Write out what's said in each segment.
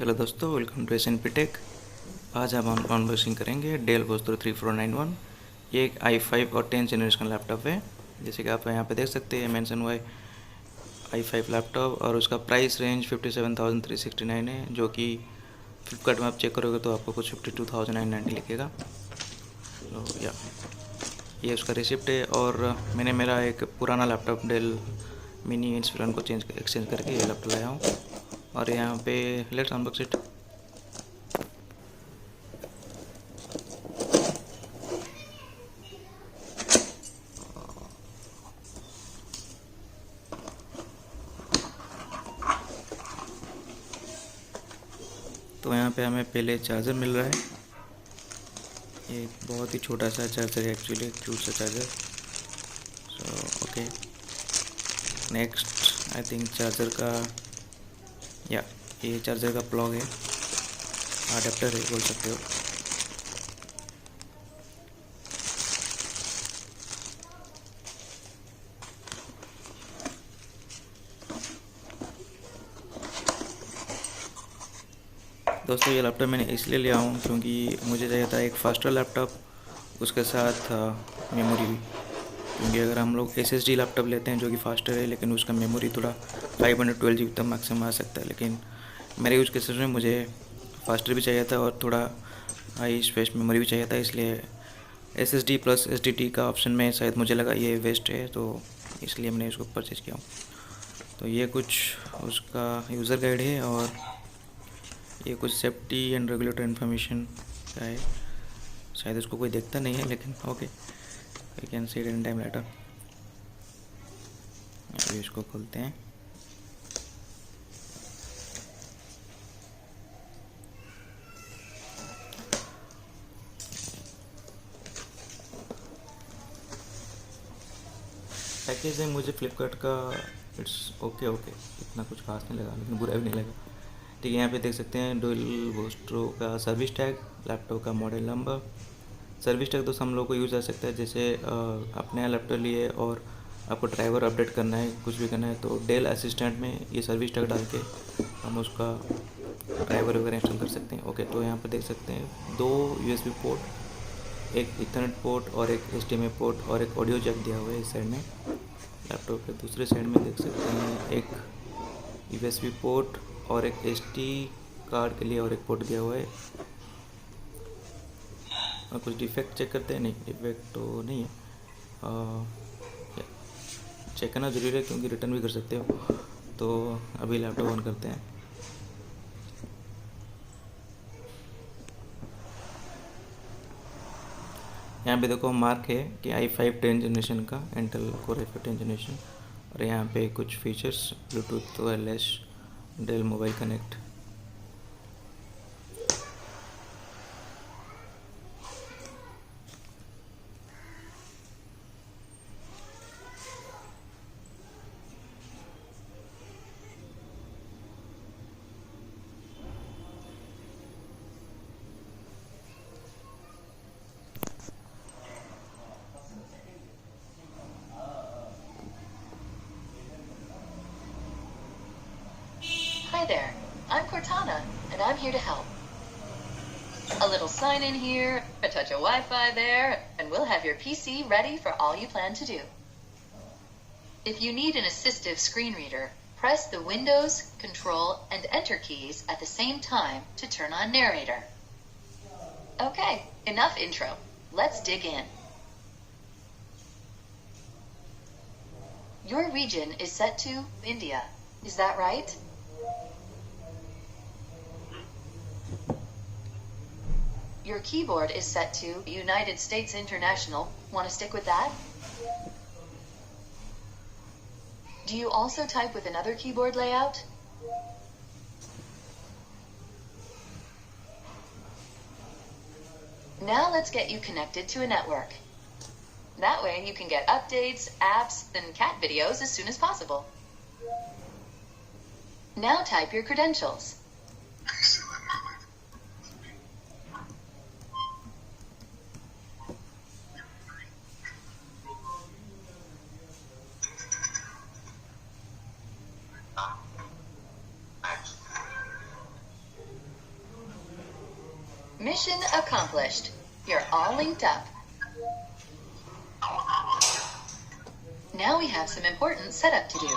Hello दोस्तों, welcome to एस.एन.पी take. आज हम अनबॉक्सिंग करेंगे डेल वोस्ट्रो 3491। ये एक i5 और 10 जनरेशन लैपटॉप है। जैसे कि आप यहाँ पे देख सकते हैं मेंशन हुआ है i5 लैपटॉप, और उसका प्राइस रेंज 57,369 है, जो कि फ्लिपकार्ट में आप चेक करोगे तो आपको कुछ 52,990 लिखेगा। तो ये उसका रिसिप्ट है। और मैंने मेरा एक पुराना लैपटॉप डेल मिनी इंस्पिरन को एक्सचेंज करके ये लैपटॉप लाया हूँ। और यहाँ पे लेट्स अनबॉक्स इट। तो यहाँ पे हमें पहले चार्जर मिल रहा है। ये एक बहुत ही छोटा सा चार्जर है, एक्चुअली एक क्यूट सा charger. So okay, next I think charger का ये चार्जर का प्लग है, अडेप्टर है बोल सकते हो। दोस्तों, ये लैपटॉप मैंने इसलिए लिया हूँ क्योंकि मुझे चाहिए था एक फास्टर लैपटॉप, उसके साथ मेमोरी भी। क्योंकि अगर हम लोग SSD लैपटॉप लेते हैं जो कि फास्टर है, लेकिन उसका मेमोरी थोड़ा 512 GB तक मैक्सिमम आ सकता है। लेकिन मेरे यूज़ केसेस में मुझे फास्टर भी चाहिए था और थोड़ा हाई स्पेस मेमोरी भी चाहिए था, इसलिए SSD प्लस SSD का ऑप्शन में शायद मुझे लगा ये वेस्ट है, तो इसलिए मैंने इसको परचेज़ किया हूँ। तो ये कुछ उसका यूज़र गाइड है, और ये कुछ सेफ्टी एंड रेगुलेटरी इन्फॉर्मेशन का है। शायद इसको कोई देखता नहीं है, लेकिन okay, we can see it any time later. अभी इसको खोलते हैं। पैकेज है मुझे फ्लिपकार्ट का, इट्स ओके, इतना कुछ खास नहीं लगा, लेकिन बुरा भी नहीं लगा। ठीक है, यहाँ पे देख सकते हैं डेल वोस्ट्रो का सर्विस टैग, लैपटॉप का मॉडल नंबर। सर्विस टैग तो हम लोग को यूज़ आ सकता है, जैसे आप नया लैपटॉप लिए और आपको ड्राइवर अपडेट करना है, कुछ भी करना है, तो डेल असिस्टेंट में ये सर्विस टैग डाल के हम उसका ड्राइवर वगैरह इंस्टॉल कर सकते हैं। ओके, तो यहाँ पर देख सकते हैं 2 USB पोर्ट, एक इथरनेट पोर्ट और एक HDMI पोर्ट, और एक ऑडियो जैक दिया हुआ है इस साइड में। लैपटॉप के दूसरे साइड में देख सकते हैं एक USB पोर्ट और एक SD कार्ड के लिए और एक पोर्ट दिया हुआ है। और कुछ डिफेक्ट चेक करते हैं, नहीं डिफेक्ट तो नहीं है, चेक करना ज़रूरी है क्योंकि रिटर्न भी कर सकते हो। तो अभी लैपटॉप ऑन करते हैं। यहाँ पे देखो मार्क है कि i5 10 जनरेशन का, इंटेल कोर i5 10 जनरेशन। और यहाँ पे कुछ features, Bluetooth, wireless, Dell mobile connect. Hi there, I'm Cortana, and I'm here to help. A little sign in here, a touch of Wi-Fi there, and we'll have your PC ready for all you plan to do. If you need an assistive screen reader, press the Windows, Control, and Enter keys at the same time to turn on Narrator. Okay, enough intro. Let's dig in. Your region is set to India. Is that right? Your keyboard is set to United States International. Want to stick with that? Do you also type with another keyboard layout? Now let's get you connected to a network. That way you can get updates, apps, and cat videos as soon as possible. Now type your credentials. Mission accomplished. You're all linked up. Now we have some important setup to do.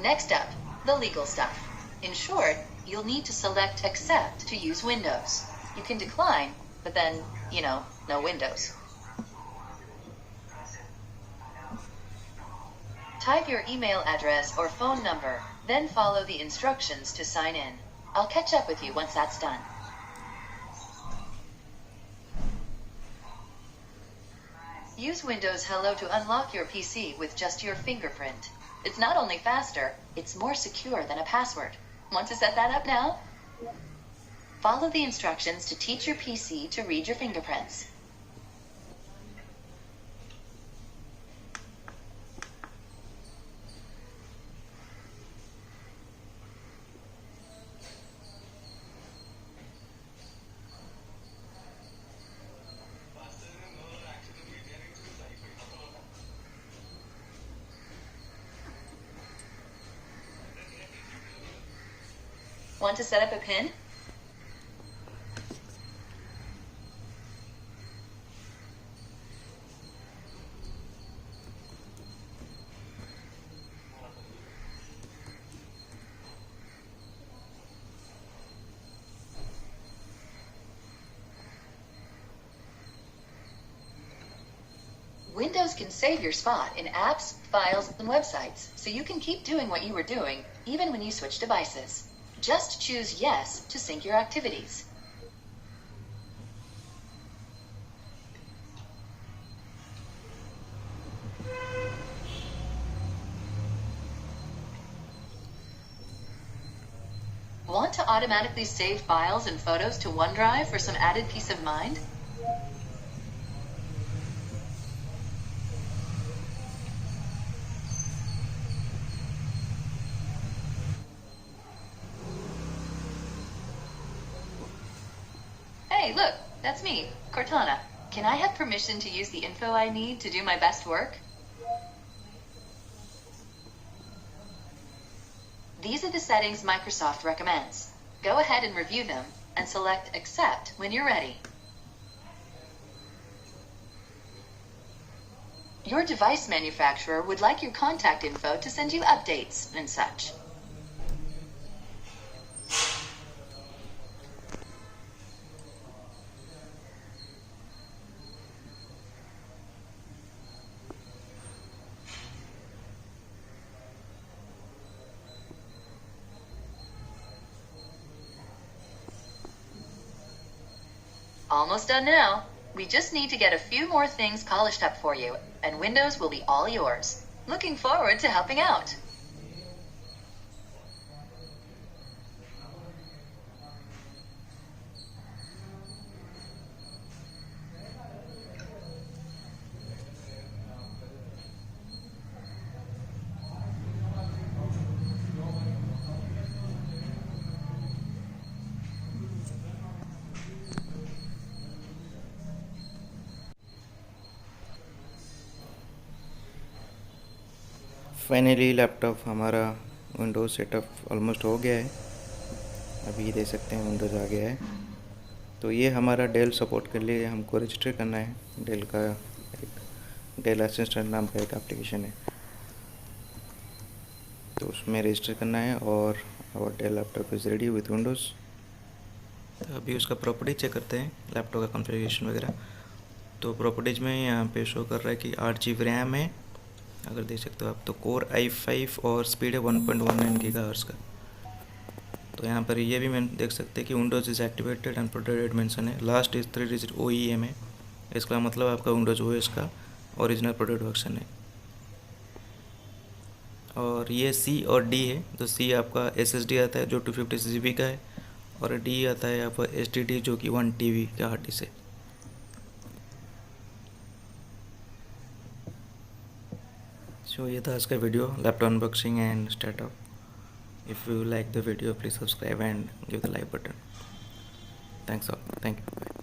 Next up, the legal stuff. In short, you'll need to select Accept to use Windows. You can decline, but then, no Windows. Type your email address or phone number, then follow the instructions to sign in. I'll catch up with you once that's done. Use Windows Hello to unlock your PC with just your fingerprint. It's not only faster, it's more secure than a password. Want to set that up now? Follow the instructions to teach your PC to read your fingerprints. Want to set up a PIN? Windows can save your spot in apps, files, and websites, so you can keep doing what you were doing, even when you switch devices. Just choose Yes to sync your activities. Want to automatically save files and photos to OneDrive for some added peace of mind? Hey, look, that's me, Cortana. Can I have permission to use the info I need to do my best work? These are the settings Microsoft recommends. Go ahead and review them, and select Accept when you're ready. Your device manufacturer would like your contact info to send you updates and such. Almost done now. We just need to get a few more things polished up for you, and Windows will be all yours. Looking forward to helping out. Finally laptop हमारा Windows setup almost हो गया है। अभी देख सकते हैं Windows आ गया है। तो ये हमारा डेल सपोर्ट के लिए हमको रजिस्टर करना है। डेल का एक डेल असिस्टेंट नाम का एक एप्लीकेशन है, तो उसमें रजिस्टर करना है। और our Dell laptop is ready with Windows. अभी उसका प्रॉपर्टी चेक करते हैं, लैपटॉप का कॉन्फ़िगरेशन वगैरह। तो प्रॉपर्टीज़ में यहाँ पे शो कर रहा है कि 8 GB रैम है, अगर देख सकते हो आप। तो कोर i5 और स्पीड है 1.19 गीगाहर्ट्ज़ का। तो यहाँ पर ये भी मैं देख सकते हैं कि Windows is activated and protected mention है। लास्ट इज़ 3 डिजिट OEM है। इसका मतलब आपका विंडोज़ OS का ओरिजिनल प्रोटेक्ट वर्जन है। और ये C और D है। तो C आपका SSD आता है जो 256 GB का है, और D आता है आपका SSD जो कि 1 TB का हार्ड डिस्क है। So ये था आज का video, laptop unboxing and startup. If you like the video please subscribe and give the like button. Thanks all, thank you.